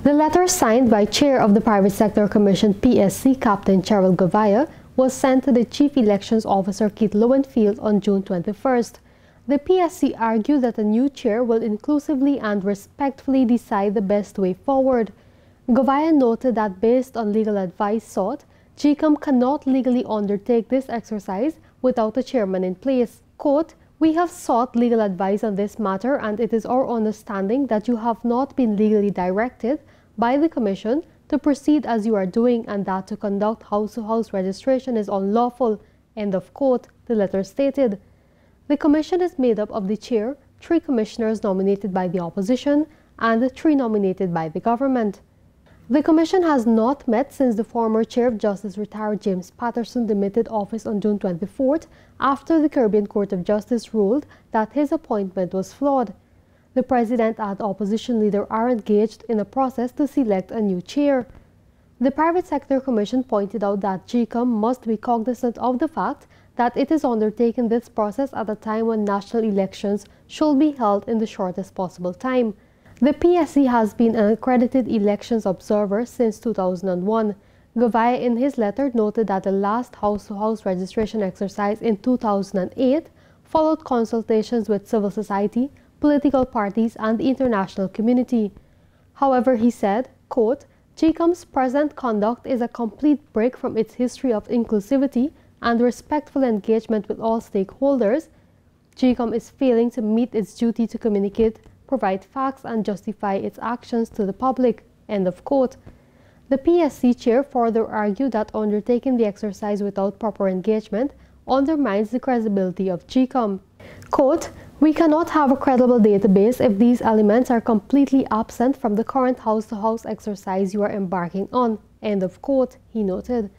The letter signed by Chair of the Private Sector Commission PSC, Captain Cheryl Govaya, was sent to the Chief Elections Officer Keith Lowenfield on June 21st. The PSC argued that a new chair will inclusively and respectfully decide the best way forward. Govaya noted that based on legal advice sought, Gecom cannot legally undertake this exercise without a chairman in place. Quote, "We have sought legal advice on this matter, and it is our understanding that you have not been legally directed by the Commission to proceed as you are doing, and that to conduct house-to-house registration is unlawful." End of quote, the letter stated. The Commission is made up of the Chair, 3 commissioners nominated by the opposition, and 3 nominated by the government. The Commission has not met since the former Chair of Justice, retired James Patterson, demitted office on June 24th after the Caribbean Court of Justice ruled that his appointment was flawed. The President and opposition leader are engaged in a process to select a new chair. The Private Sector Commission pointed out that Gecom must be cognizant of the fact that it is undertaking this process at a time when national elections should be held in the shortest possible time. The PSC has been an accredited elections observer since 2001. Govaya in his letter noted that the last house-to-house registration exercise in 2008 followed consultations with civil society, political parties, and the international community. However, he said, quote, "Gecom's present conduct is a complete break from its history of inclusivity and respectful engagement with all stakeholders. Gecom is failing to meet its duty to communicate, provide facts, and justify its actions to the public." End of quote. The PSC chair further argued that undertaking the exercise without proper engagement undermines the credibility of Gecom. Quote, "We cannot have a credible database if these elements are completely absent from the current house-to-house exercise you are embarking on." End of quote, he noted.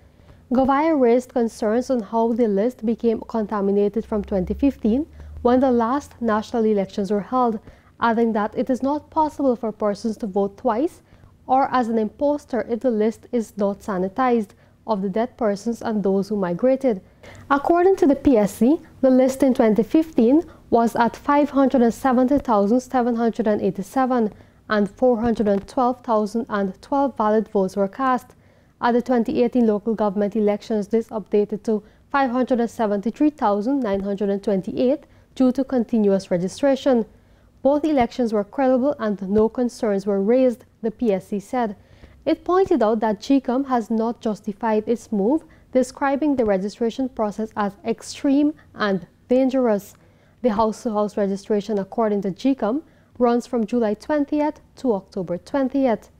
Govaya raised concerns on how the list became contaminated from 2015 when the last national elections were held, adding that it is not possible for persons to vote twice or as an imposter if the list is not sanitized of the dead persons and those who migrated. According to the PSC, the list in 2015 was at 570,787 and 412,012 valid votes were cast. At the 2018 local government elections, this updated to 573,928 due to continuous registration. Both elections were credible and no concerns were raised, the PSC said. It pointed out that Gecom has not justified its move, describing the registration process as extreme and dangerous. The house-to-house registration, according to Gecom, runs from July 20th to October 20th.